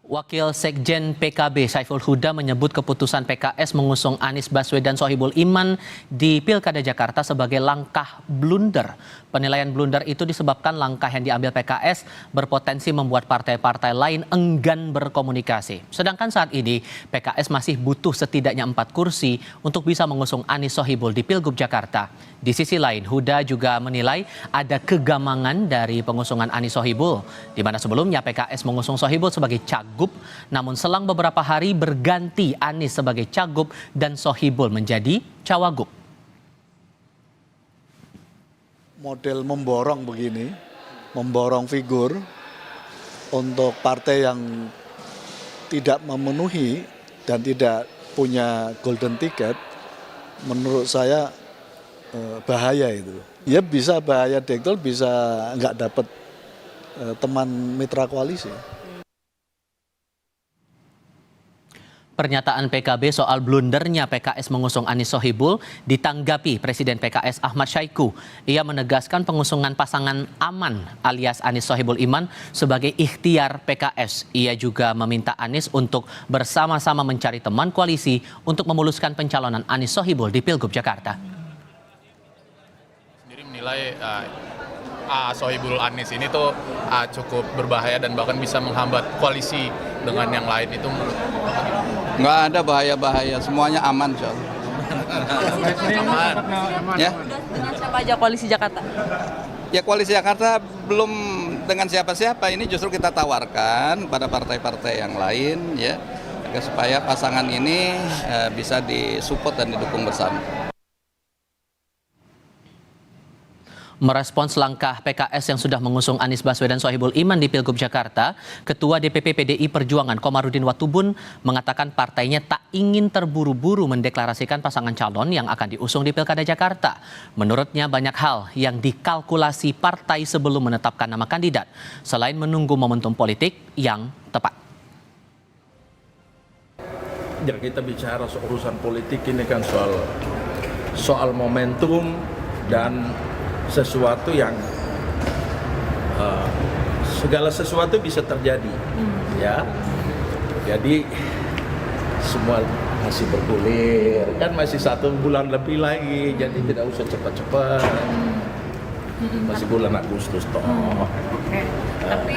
Wakil Sekjen PKB Saiful Huda menyebut keputusan PKS mengusung Anies Baswedan Sohibul Iman di Pilkada Jakarta sebagai langkah blunder. Penilaian blunder itu disebabkan langkah yang diambil PKS berpotensi membuat partai-partai lain enggan berkomunikasi. Sedangkan saat ini PKS masih butuh setidaknya 4 kursi untuk bisa mengusung Anies Sohibul di Pilgub Jakarta. Di sisi lain, Huda juga menilai ada kegamangan dari pengusungan Anies Sohibul, di mana sebelumnya PKS mengusung Sohibul sebagai cagup, namun selang beberapa hari berganti Anies sebagai cagup dan Sohibul menjadi cawagup. Model memborong begini, memborong figur untuk partai yang tidak memenuhi dan tidak punya golden ticket, menurut saya bahaya itu. Ya bisa bahaya dektul, bisa nggak dapat teman mitra koalisi. Pernyataan PKB soal blundernya PKS mengusung Anies Sohibul ditanggapi Presiden PKS Ahmad Syaiqo. Ia menegaskan pengusungan pasangan aman alias Anies Sohibul Iman sebagai ikhtiar PKS. Ia juga meminta Anies untuk bersama-sama mencari teman koalisi untuk memuluskan pencalonan Anies Sohibul di Pilgub Jakarta. Sendiri menilai Sohibul Anies ini tuh cukup berbahaya dan bahkan bisa menghambat koalisi dengan yang lain. Itu menurut nggak ada bahaya-bahaya, semuanya aman soal. aman. Ya. Dengan siapa aja koalisi Jakarta? Ya koalisi Jakarta belum dengan siapa-siapa, ini justru kita tawarkan pada partai-partai yang lain ya, agar supaya pasangan ini bisa disupport dan didukung bersama. Merespons langkah PKS yang sudah mengusung Anies Baswedan Sohibul Iman di Pilgub Jakarta, Ketua DPP PDI Perjuangan Komarudin Watubun mengatakan partainya tak ingin terburu-buru mendeklarasikan pasangan calon yang akan diusung di Pilkada Jakarta. Menurutnya banyak hal yang dikalkulasi partai sebelum menetapkan nama kandidat, selain menunggu momentum politik yang tepat. Ya kita bicara soal urusan politik ini kan soal momentum dan sesuatu yang segala sesuatu bisa terjadi, ya. Jadi semua masih bergulir, kan masih 1 bulan lebih lagi, jadi tidak usah cepat-cepat. Masih bulan Agustus toh. Oke. Tapi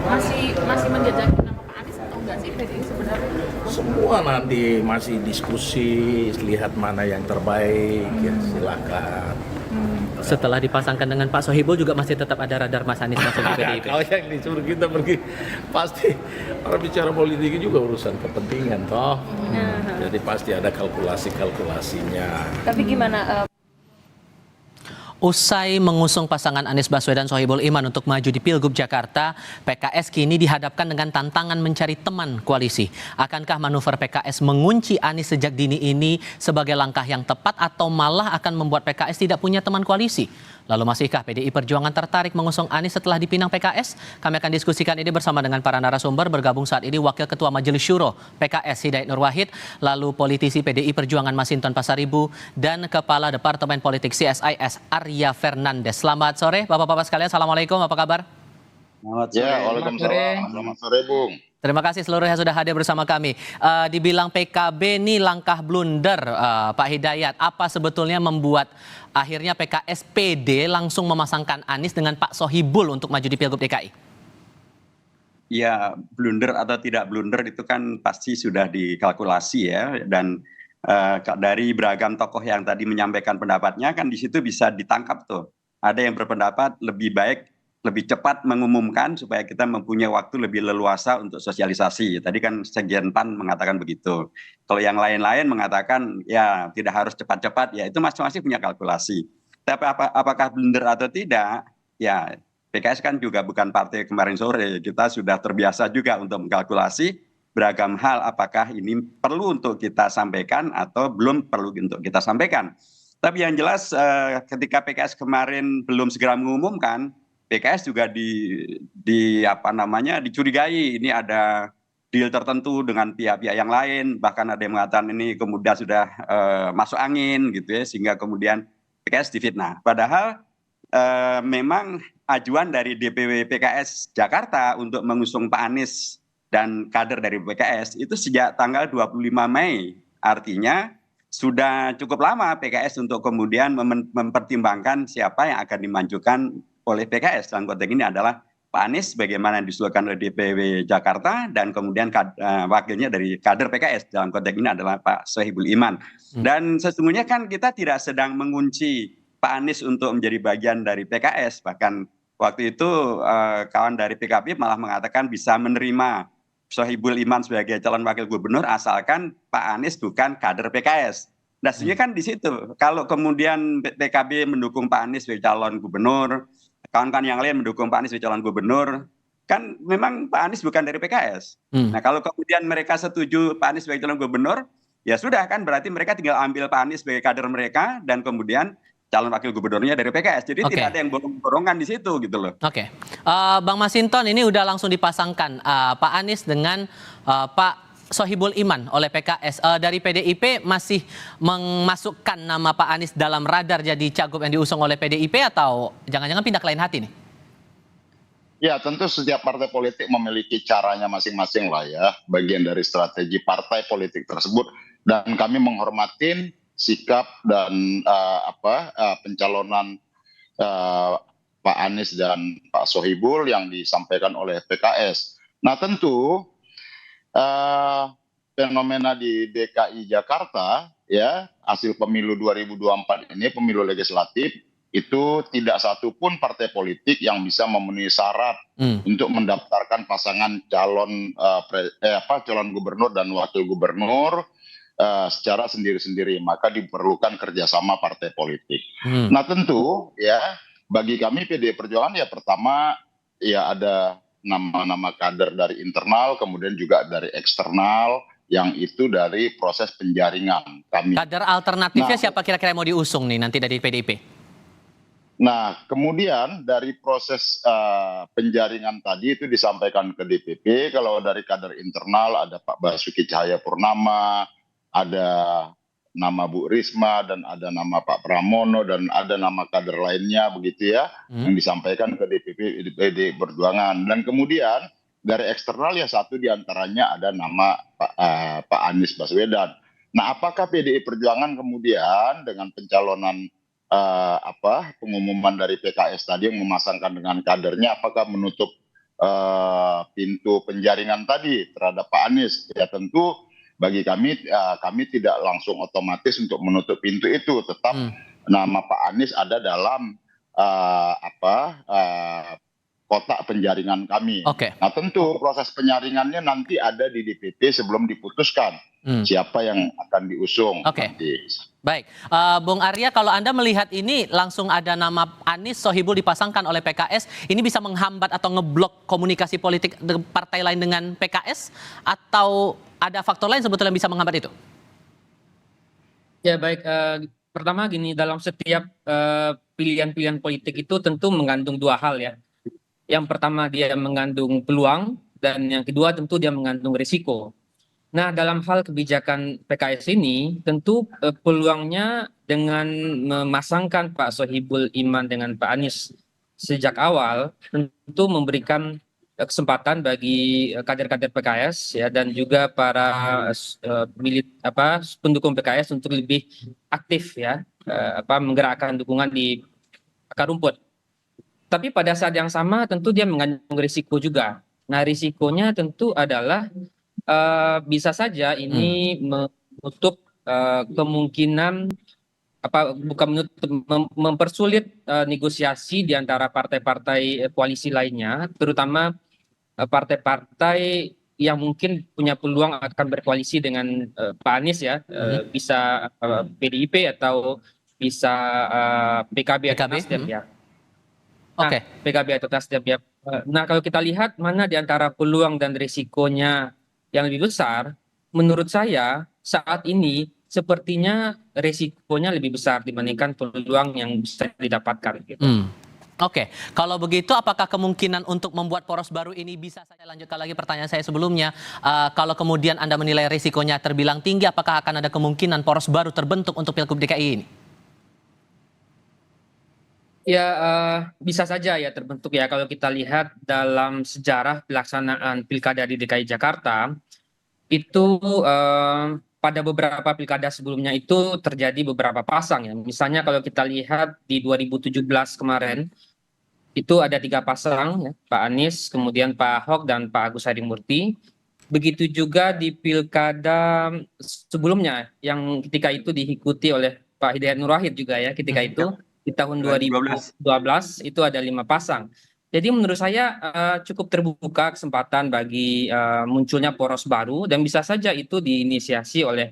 masih menjajaki nama Pak Anies atau enggak sih PDI sebenarnya? Semua nanti masih diskusi, lihat mana yang terbaik, ya silakan. Setelah dipasangkan dengan Pak Sohibul juga masih tetap ada radar Mas Anies masuk di PDIP. Kalau yang disuruh kita pergi, pasti orang bicara politik juga urusan kepentingan toh. Jadi pasti ada kalkulasinya. Tapi gimana? Usai mengusung pasangan Anies Baswedan Sohibul Iman untuk maju di Pilgub Jakarta, PKS kini dihadapkan dengan tantangan mencari teman koalisi. Akankah manuver PKS mengunci Anies sejak dini ini sebagai langkah yang tepat atau malah akan membuat PKS tidak punya teman koalisi? Lalu masihkah PDI Perjuangan tertarik mengusung Anies setelah dipinang PKS? Kami akan diskusikan ini bersama dengan para narasumber. Bergabung saat ini Wakil Ketua Majelis Syuro PKS Hidayat Nur Wahid, lalu politisi PDI Perjuangan Masinton Pasaribu, dan Kepala Departemen Politik CSIS Arya Fernandes. Selamat sore Bapak-Bapak sekalian, Assalamualaikum, apa kabar? Selamat sore. Waalaikumsalam. Selamat sore, Bung. Terima kasih seluruhnya sudah hadir bersama kami. Dibilang PKB ini langkah blunder, Pak Hidayat. Apa sebetulnya membuat akhirnya PKS PD langsung memasangkan Anies dengan Pak Sohibul untuk maju di Pilgub DKI? Ya, blunder atau tidak blunder itu kan pasti sudah dikalkulasi ya. Dan dari beragam tokoh yang tadi menyampaikan pendapatnya kan di situ bisa ditangkap tuh. Ada yang berpendapat lebih baik lebih cepat mengumumkan supaya kita mempunyai waktu lebih leluasa untuk sosialisasi. Tadi kan Sekjen PAN mengatakan begitu. Kalau yang lain-lain mengatakan ya tidak harus cepat-cepat, ya itu masing-masing punya kalkulasi. Tapi apakah blunder atau tidak, ya PKS kan juga bukan partai kemarin sore. Kita sudah terbiasa juga untuk mengkalkulasi beragam hal apakah ini perlu untuk kita sampaikan atau belum perlu untuk kita sampaikan. Tapi yang jelas ketika PKS kemarin belum segera mengumumkan, PKS juga dicurigai ini ada deal tertentu dengan pihak-pihak yang lain, bahkan ada yang mengatakan ini kemudian sudah masuk angin gitu ya, sehingga kemudian PKS difitnah. Padahal memang ajuan dari DPW PKS Jakarta untuk mengusung Pak Anies dan kader dari PKS itu sejak tanggal 25 Mei. Artinya sudah cukup lama PKS untuk kemudian mempertimbangkan siapa yang akan dimajukan oleh PKS. Dalam konteks ini adalah Pak Anies bagaimana disusulkan oleh DPW Jakarta dan kemudian wakilnya dari kader PKS. Dalam konteks ini adalah Pak Sohibul Iman. Dan sesungguhnya kan kita tidak sedang mengunci Pak Anies untuk menjadi bagian dari PKS. Bahkan waktu itu kawan dari PKB malah mengatakan bisa menerima Sohibul Iman sebagai calon wakil gubernur asalkan Pak Anies bukan kader PKS. Nah, sebenarnya kan di situ. Kalau kemudian PKB mendukung Pak Anies sebagai calon gubernur, kawan-kawan yang lain mendukung Pak Anies sebagai calon gubernur, kan memang Pak Anies bukan dari PKS. Nah, kalau kemudian mereka setuju Pak Anies sebagai calon gubernur, ya sudah kan berarti mereka tinggal ambil Pak Anies sebagai kader mereka dan kemudian calon wakil gubernurnya dari PKS. Jadi tidak ada yang borong-borongan di situ gitu loh. Oke. Bang Masinton, ini udah langsung dipasangkan Pak Anies dengan Pak Sohibul Iman oleh PKS. Dari PDIP masih memasukkan nama Pak Anies dalam radar jadi cagup yang diusung oleh PDIP atau jangan-jangan pindah ke lain hati nih? Ya, tentu setiap partai politik memiliki caranya masing-masing lah ya, bagian dari strategi partai politik tersebut, dan kami menghormatin sikap dan pencalonan Pak Anies dan Pak Sohibul yang disampaikan oleh PKS. Nah, tentu fenomena di DKI Jakarta ya, hasil pemilu 2024 ini, pemilu legislatif, itu tidak satupun partai politik yang bisa memenuhi syarat untuk mendaftarkan pasangan calon gubernur dan wakil gubernur secara sendiri-sendiri, maka diperlukan kerjasama partai politik. Nah, tentu ya bagi kami PDI Perjuangan ya pertama ya ada nama-nama kader dari internal, kemudian juga dari eksternal yang itu dari proses penjaringan kami. Kader alternatifnya siapa kira-kira yang mau diusung nih nanti dari PDIP? Nah, kemudian dari proses penjaringan tadi itu disampaikan ke DPP, kalau dari kader internal ada Pak Basuki Cahayapurnama, ada nama Bu Risma, dan ada nama Pak Pramono, dan ada nama kader lainnya begitu ya, yang disampaikan ke DPP PDI Perjuangan. Dan kemudian dari eksternal ya satu diantaranya ada nama Pak Anies Baswedan. Nah, apakah PDI Perjuangan kemudian dengan pencalonan pengumuman dari PKS tadi yang memasangkan dengan kadernya, apakah menutup pintu penjaringan tadi terhadap Pak Anies? Ya tentu bagi kami tidak langsung otomatis untuk menutup pintu itu, tetap nama Pak Anies ada dalam kotak penjaringan kami. Nah, tentu proses penyaringannya nanti ada di DPP sebelum diputuskan siapa yang akan diusung. Nanti. Baik, Bung Arya, kalau Anda melihat ini langsung ada nama Anies Sohibul dipasangkan oleh PKS, ini bisa menghambat atau ngeblok komunikasi politik partai lain dengan PKS, atau ada faktor lain sebetulnya yang bisa menghambat itu? Ya baik, pertama gini, dalam setiap pilihan-pilihan politik itu tentu mengandung dua hal ya. Yang pertama dia mengandung peluang, dan yang kedua tentu dia mengandung risiko. Nah, dalam hal kebijakan PKS ini, tentu peluangnya dengan memasangkan Pak Sohibul Iman dengan Pak Anies sejak awal, tentu memberikan kesempatan bagi kader-kader PKS ya, dan juga para pendukung PKS untuk lebih aktif ya, menggerakkan dukungan di akar rumput. Tapi pada saat yang sama tentu dia mengandung risiko juga. Nah, risikonya tentu adalah bisa saja ini menutup kemungkinan mempersulit negosiasi di antara partai-partai koalisi lainnya, terutama partai-partai yang mungkin punya peluang akan berkoalisi dengan Pak Anies ya, bisa PDIP atau bisa PKB atau Nasdem ya. Nah, PKB atau Nasdem ya. Nah, kalau kita lihat mana di antara peluang dan risikonya yang lebih besar, menurut saya saat ini sepertinya risikonya lebih besar dibandingkan peluang yang bisa didapatkan. Gitu. Oke, kalau begitu apakah kemungkinan untuk membuat poros baru ini bisa saya lanjutkan lagi pertanyaan saya sebelumnya? Kalau kemudian Anda menilai risikonya terbilang tinggi, apakah akan ada kemungkinan poros baru terbentuk untuk Pilgub DKI ini? Ya, bisa saja ya terbentuk ya kalau kita lihat dalam sejarah pelaksanaan pilkada di DKI Jakarta, itu pada beberapa pilkada sebelumnya itu terjadi beberapa pasang ya. Misalnya kalau kita lihat di 2017 kemarin, itu ada 3 pasang, ya, Pak Anies, kemudian Pak Ahok, dan Pak Agus Harimurti. Begitu juga di pilkada sebelumnya, yang ketika itu diikuti oleh Pak Hidayat Nur Wahid juga ya, ketika itu di tahun 2012. 2012 itu ada 5 pasang. Jadi menurut saya cukup terbuka kesempatan bagi munculnya poros baru, dan bisa saja itu diinisiasi oleh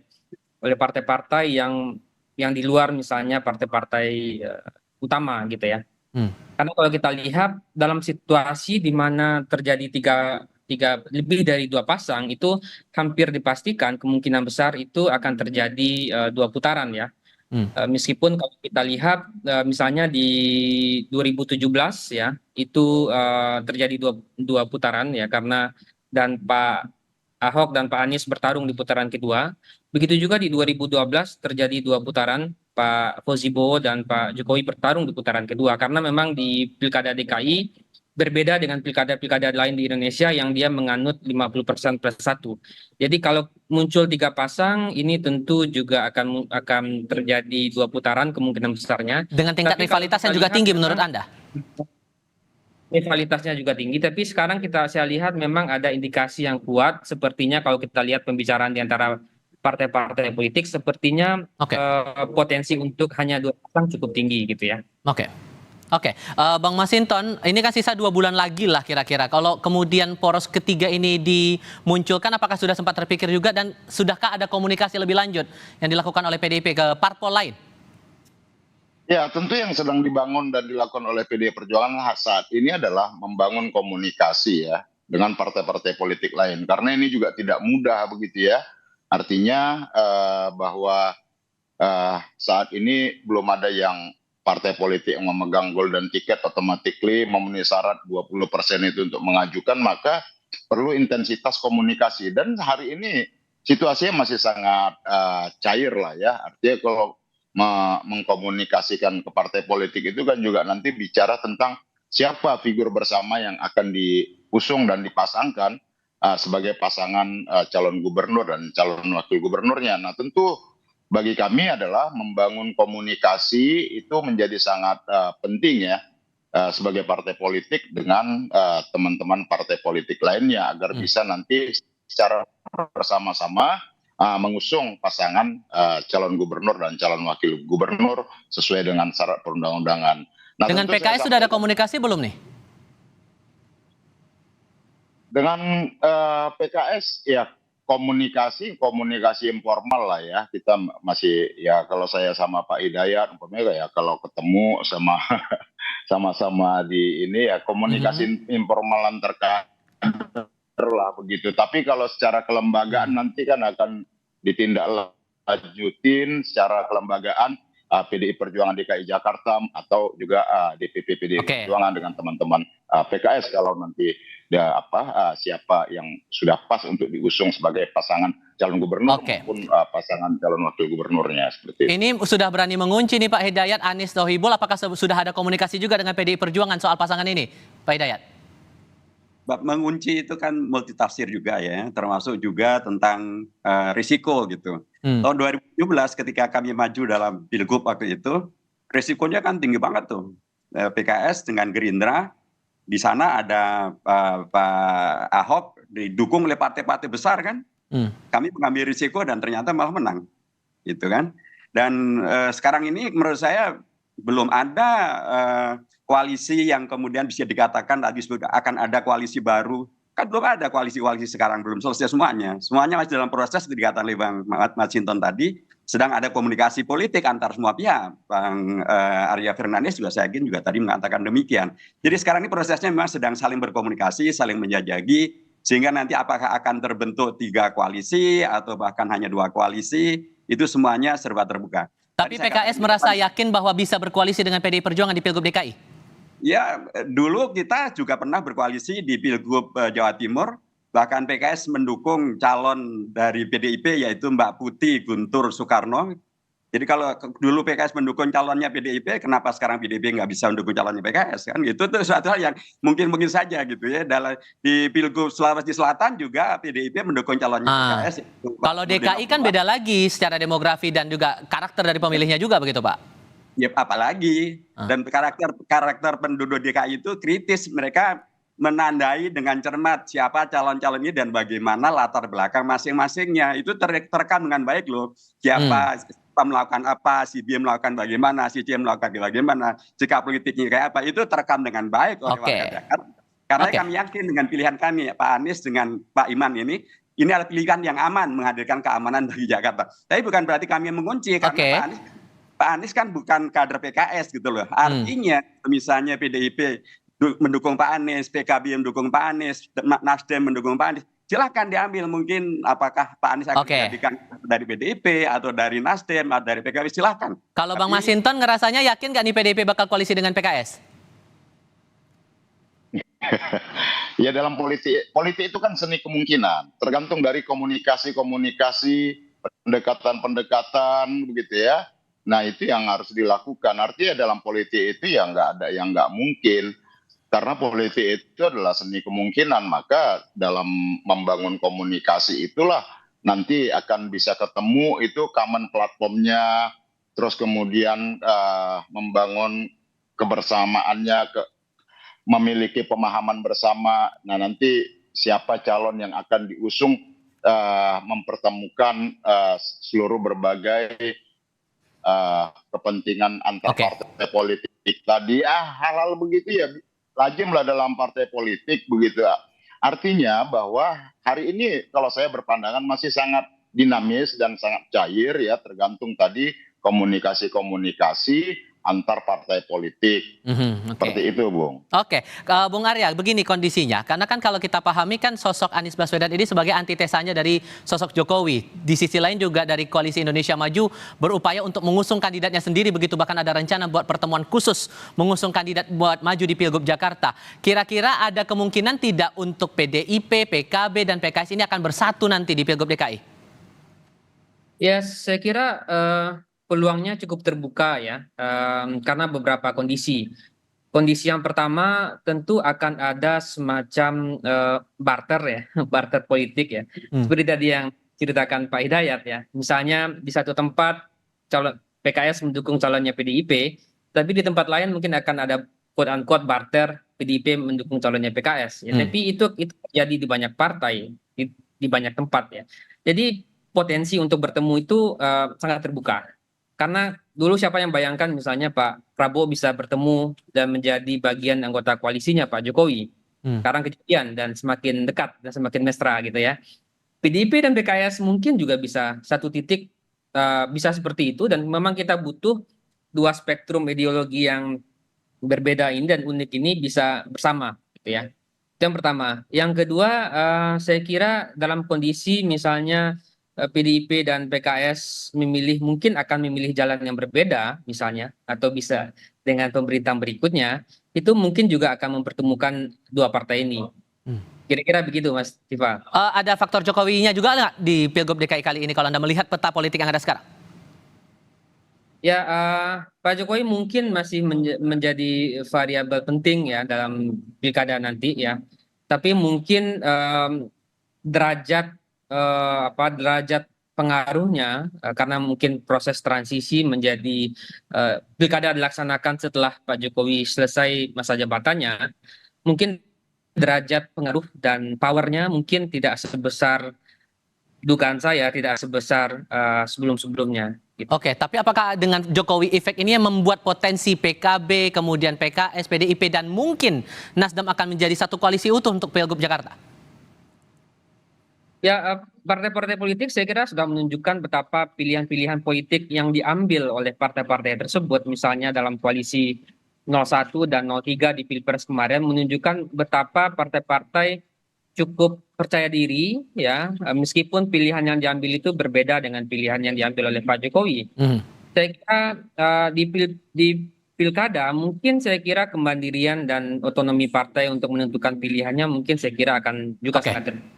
partai-partai yang di luar, misalnya partai-partai utama gitu ya. Karena kalau kita lihat dalam situasi di mana terjadi lebih dari 2 pasang, itu hampir dipastikan kemungkinan besar itu akan terjadi 2 putaran ya. Meskipun kalau kita lihat misalnya di 2017 ya, itu terjadi dua putaran ya, karena dan Pak Ahok dan Pak Anies bertarung di putaran kedua. Begitu juga di 2012 terjadi 2 putaran, Pak Fauzi Bowo dan Pak Jokowi bertarung di putaran kedua, karena memang di Pilkada DKI berbeda dengan pilkada-pilkada lain di Indonesia yang dia menganut 50% plus 1. Jadi kalau muncul 3 pasang, ini tentu juga akan terjadi 2 putaran kemungkinan besarnya. Dengan tingkat Tapi kalau rivalitas yang kita juga lihat tinggi memang menurut Anda? rivalitasnya juga tinggi, tapi sekarang saya lihat memang ada indikasi yang kuat. Sepertinya kalau kita lihat pembicaraan di antara partai-partai politik, sepertinya Oke. Potensi untuk hanya 2 pasang cukup tinggi gitu ya. Oke. Bang Masinton, ini kan sisa 2 bulan lagi lah kira-kira. Kalau kemudian poros ketiga ini dimunculkan, apakah sudah sempat terpikir juga, dan sudahkah ada komunikasi lebih lanjut yang dilakukan oleh PDIP ke parpol lain? Ya, tentu yang sedang dibangun dan dilakukan oleh PDI Perjuangan saat ini adalah membangun komunikasi ya dengan partai-partai politik lain. Karena ini juga tidak mudah begitu ya. Artinya bahwa saat ini belum ada yang partai politik yang memegang golden ticket automatically memenuhi syarat 20% itu untuk mengajukan, maka perlu intensitas komunikasi. Dan hari ini situasinya masih sangat cair lah ya. Artinya kalau mengkomunikasikan ke partai politik itu kan juga nanti bicara tentang siapa figur bersama yang akan diusung dan dipasangkan sebagai pasangan calon gubernur dan calon wakil gubernurnya. Nah tentu bagi kami adalah membangun komunikasi itu menjadi sangat penting ya sebagai partai politik dengan teman-teman partai politik lainnya agar bisa nanti secara bersama-sama mengusung pasangan calon gubernur dan calon wakil gubernur sesuai dengan syarat perundang-undangan. Nah, dengan PKS sudah ada komunikasi belum nih? Dengan PKS ya komunikasi informal lah ya. Kita masih ya, kalau saya sama Pak Hidayat umpamanya ya kalau ketemu sama-sama di ini ya komunikasi informal antar kader lah begitu. Tapi kalau secara kelembagaan nanti kan akan ditindaklanjutin secara kelembagaan PDI Perjuangan DKI Jakarta atau juga DPP PDI Perjuangan dengan teman-teman PKS kalau nanti siapa yang sudah pas untuk diusung sebagai pasangan calon gubernur maupun pasangan calon wakil gubernurnya seperti itu. Ini sudah berani mengunci nih Pak Hidayat, Anies Sohibul, apakah sudah ada komunikasi juga dengan PDI Perjuangan soal pasangan ini, Pak Hidayat? Mengunci itu kan multitafsir juga ya, termasuk juga tentang risiko gitu. Tahun 2017 ketika kami maju dalam Pilgub waktu itu, risikonya kan tinggi banget tuh. PKS dengan Gerindra, di sana ada Pak Ahok didukung oleh partai-partai besar kan. Kami mengambil risiko dan ternyata malah menang. Gitu kan. Dan sekarang ini menurut saya belum ada koalisi yang kemudian bisa dikatakan tadi akan ada koalisi baru. Kan belum ada koalisi-koalisi sekarang, belum selesai semuanya. Semuanya masih dalam proses, dikatakan oleh Bang Masinton tadi, sedang ada komunikasi politik antar semua pihak. Bang Arya Fernandes juga saya yakin juga tadi mengatakan demikian. Jadi sekarang ini prosesnya memang sedang saling berkomunikasi, saling menjajaki, sehingga nanti apakah akan terbentuk 3 koalisi atau bahkan hanya 2 koalisi, itu semuanya serba terbuka. Tapi PKS merasa yakin bahwa bisa berkoalisi dengan PDI Perjuangan di Pilgub DKI? Ya, dulu kita juga pernah berkoalisi di Pilgub Jawa Timur, bahkan PKS mendukung calon dari PDIP yaitu Mbak Putih Guntur Soekarno Jadi kalau dulu PKS mendukung calonnya PDIP, kenapa sekarang PDIP nggak bisa mendukung calonnya PKS kan? Gitu tuh suatu hal yang mungkin saja gitu ya. Di Pilgub Sulawesi Selatan juga PDIP mendukung calonnya PKS. Kalau DKI kan beda lagi secara demografi dan juga karakter dari pemilihnya juga begitu Pak? Ya apalagi dan karakter penduduk DKI itu kritis, mereka menandai dengan cermat siapa calon-calon ini dan bagaimana latar belakang masing-masingnya, itu terekam dengan baik loh. Siapa melakukan apa, si B melakukan bagaimana, si C melakukan bagaimana, sikap politiknya kayak apa, itu terekam dengan baik oleh warga Jakarta. Karena kami yakin dengan pilihan kami Pak Anies dengan Pak Iman ini adalah pilihan yang aman, menghadirkan keamanan bagi Jakarta. Tapi bukan berarti kami mengunci, karena Pak Anies kan bukan kader PKS gitu loh. Artinya misalnya PDIP mendukung Pak Anies, PKB mendukung Pak Anies, Nasdem mendukung Pak Anies, silahkan diambil. Mungkin apakah Pak Anies akan dijadikan dari PDIP atau dari Nasdem atau dari PKB, silahkan. Kalau Bang Masinton ngerasanya yakin nggak nih PDIP bakal koalisi dengan PKS? Ya dalam politik itu kan seni kemungkinan, tergantung dari komunikasi, pendekatan begitu ya. Nah itu yang harus dilakukan. Artinya dalam politik itu ya nggak ada yang nggak mungkin. Karena politik itu adalah seni kemungkinan, maka dalam membangun komunikasi itulah nanti akan bisa ketemu itu common platformnya, terus kemudian membangun kebersamaannya, memiliki pemahaman bersama. Nah nanti siapa calon yang akan diusung mempertemukan seluruh berbagai kepentingan antar partai politik tadi. Hal-hal begitu ya lazimlah dalam partai politik begitu. Artinya bahwa hari ini kalau saya berpandangan masih sangat dinamis dan sangat cair ya, tergantung tadi komunikasi antar partai politik. Seperti itu, Bung. Bung Arya, begini kondisinya. Karena kan kalau kita pahami kan sosok Anies Baswedan ini sebagai antitesanya dari sosok Jokowi. Di sisi lain juga dari Koalisi Indonesia Maju berupaya untuk mengusung kandidatnya sendiri. Begitu bahkan ada rencana buat pertemuan khusus mengusung kandidat buat maju di Pilgub Jakarta. Kira-kira ada kemungkinan tidak untuk PDIP, PKB, dan PKS ini akan bersatu nanti di Pilgub DKI? Ya, saya kira peluangnya cukup terbuka ya, karena beberapa kondisi. Kondisi yang pertama tentu akan ada semacam barter ya, barter politik ya. Seperti tadi yang ceritakan Pak Hidayat ya. Misalnya di satu tempat calon PKS mendukung calonnya PDIP, tapi di tempat lain mungkin akan ada quote unquote barter PDIP mendukung calonnya PKS. Ya. Tapi itu terjadi di banyak partai, di banyak tempat ya. Jadi potensi untuk bertemu itu sangat terbuka. Karena dulu siapa yang bayangkan misalnya Pak Prabowo bisa bertemu dan menjadi bagian anggota koalisinya Pak Jokowi. Sekarang kejadian dan semakin dekat dan semakin mesra gitu ya. PDIP dan PKS mungkin juga bisa satu titik bisa seperti itu, dan memang kita butuh dua spektrum ideologi yang berbeda ini dan unik ini bisa bersama gitu ya. Itu yang pertama. Yang kedua, saya kira dalam kondisi misalnya PDIP dan PKS mungkin akan memilih jalan yang berbeda misalnya, atau bisa dengan pemerintahan berikutnya, itu mungkin juga akan mempertemukan dua partai ini. Kira-kira begitu Mas Tifa. Ada faktor Jokowinya juga nggak di Pilgub DKI kali ini kalau Anda melihat peta politik yang ada sekarang? Ya, Pak Jokowi mungkin masih menjadi variabel penting ya dalam pilkada nanti ya. Tapi mungkin derajat pengaruhnya karena mungkin proses transisi menjadi pilkada dilaksanakan setelah Pak Jokowi selesai masa jabatannya, mungkin derajat pengaruh dan powernya mungkin tidak sebesar, dugaan saya tidak sebesar sebelum-sebelumnya. Gitu. Tapi apakah dengan Jokowi efek ini yang membuat potensi PKB, kemudian PKS, PDIP, dan mungkin Nasdem akan menjadi satu koalisi utuh untuk Pilgub Jakarta? Ya, partai-partai politik saya kira sudah menunjukkan betapa pilihan-pilihan politik yang diambil oleh partai-partai tersebut, misalnya dalam koalisi 01 dan 03 di Pilpres kemarin, menunjukkan betapa partai-partai cukup percaya diri ya, meskipun pilihan yang diambil itu berbeda dengan pilihan yang diambil oleh Pak Jokowi. Saya kira di pilkada mungkin saya kira kemandirian dan otonomi partai untuk menentukan pilihannya mungkin saya kira akan juga sangat terbuka.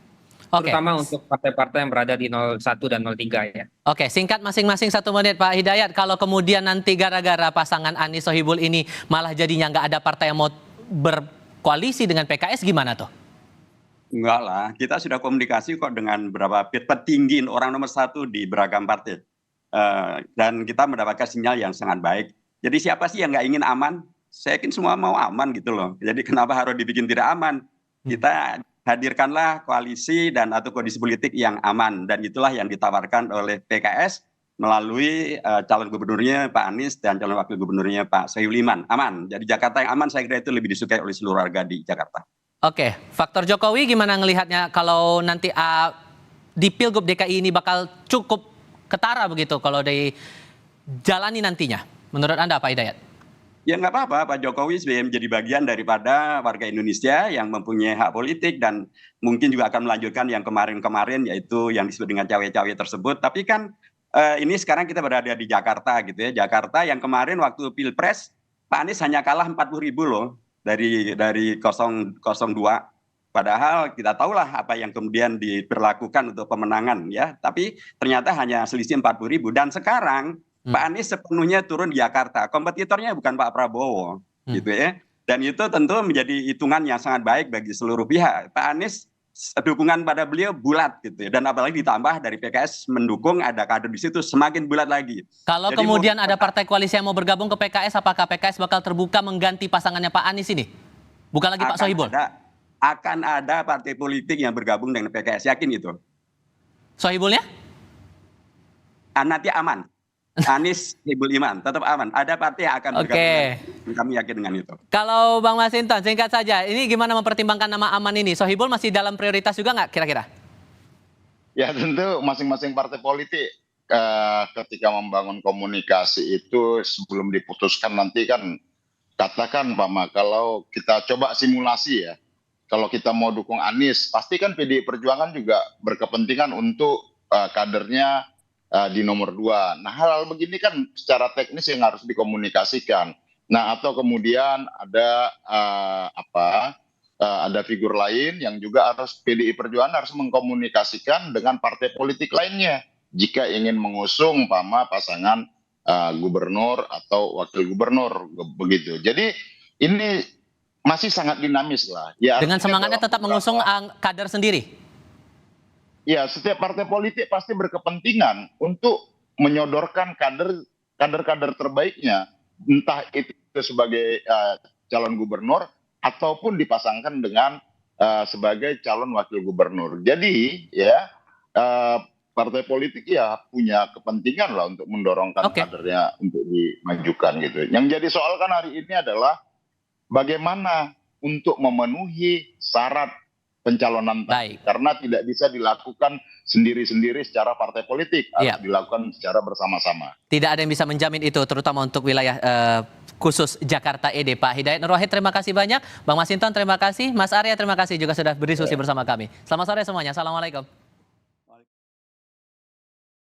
Oke. terutama untuk partai-partai yang berada di 01 dan 03 ya. Oke, singkat masing-masing 1 menit Pak Hidayat. Kalau kemudian nanti gara-gara pasangan Anies Sohibul ini malah jadinya nggak ada partai yang mau berkoalisi dengan PKS, gimana tuh? Enggak lah, kita sudah komunikasi kok dengan beberapa petinggi orang nomor 1 di beragam partai. Dan kita mendapatkan sinyal yang sangat baik. Jadi siapa sih yang nggak ingin aman? Saya yakin semua mau aman gitu loh. Jadi kenapa harus dibikin tidak aman? Kita hadirkanlah koalisi dan atau kondisi politik yang aman. Dan itulah yang ditawarkan oleh PKS melalui calon gubernurnya Pak Anies dan calon wakil gubernurnya Pak Sohibul Iman. Aman. Jadi Jakarta yang aman saya kira itu lebih disukai oleh seluruh warga di Jakarta. Oke, faktor Jokowi gimana ngelihatnya kalau nanti di Pilgub DKI ini bakal cukup ketara begitu kalau dijalani nantinya? Menurut Anda Pak Hidayat? Ya nggak apa-apa, Pak Jokowi sebagai menjadi bagian daripada warga Indonesia yang mempunyai hak politik dan mungkin juga akan melanjutkan yang kemarin-kemarin yaitu yang disebut dengan cawe-cawe tersebut. Tapi kan ini sekarang kita berada di Jakarta gitu ya. Jakarta yang kemarin waktu Pilpres Pak Anies hanya kalah 40.000 loh dari 002. Padahal kita tahulah apa yang kemudian diberlakukan untuk pemenangan ya. Tapi ternyata hanya selisih 40.000 dan sekarang Pak Anies sepenuhnya turun di Jakarta. Kompetitornya bukan Pak Prabowo, gitu ya. Dan itu tentu menjadi hitungan yang sangat baik bagi seluruh pihak. Pak Anies dukungan pada beliau bulat, gitu ya. Dan apalagi ditambah dari PKS mendukung ada kader di situ semakin bulat lagi. Kalau jadi kemudian ada partai koalisi yang mau bergabung ke PKS, apakah PKS bakal terbuka mengganti pasangannya Pak Anies ini? Bukan lagi Pak Sohibul? Akan ada partai politik yang bergabung dengan PKS, yakin itu. Sohibulnya? Nanti aman. Anies Sohibul Iman tetap aman. Ada partai yang akan bergabung. Kami yakin dengan itu. Kalau Bang Masinton singkat saja, ini gimana mempertimbangkan nama aman ini? Sohibul masih dalam prioritas juga nggak kira-kira? Ya tentu masing-masing partai politik ketika membangun komunikasi itu sebelum diputuskan nanti kan katakan Pak Ma, kalau kita coba simulasi ya, kalau kita mau dukung Anies pasti kan PDI Perjuangan juga berkepentingan untuk kadernya di nomor 2. Nah hal-hal begini kan secara teknis yang harus dikomunikasikan. Nah atau kemudian ada ada figur lain yang juga harus PDI Perjuangan harus mengkomunikasikan dengan partai politik lainnya jika ingin mengusung pasangan gubernur atau wakil gubernur begitu. Jadi ini masih sangat dinamis lah. Ya, dengan semangatnya tetap mengusung kader sendiri. Ya, setiap partai politik pasti berkepentingan untuk menyodorkan kader-kader terbaiknya, entah itu sebagai calon gubernur ataupun dipasangkan dengan sebagai calon wakil gubernur. Jadi, ya partai politik ya punya kepentingan lah untuk mendorongkan kadernya untuk dimajukan gitu. Yang jadi soal kan hari ini adalah bagaimana untuk memenuhi syarat pencalonan tadi, karena tidak bisa dilakukan sendiri-sendiri secara partai politik, harus dilakukan secara bersama-sama. Tidak ada yang bisa menjamin itu, terutama untuk wilayah khusus Jakarta ED. Pak Hidayat Nur Wahid, terima kasih banyak. Bang Masinton, terima kasih. Mas Arya, terima kasih juga sudah berdiskusi bersama kami. Selamat sore semuanya. Assalamualaikum.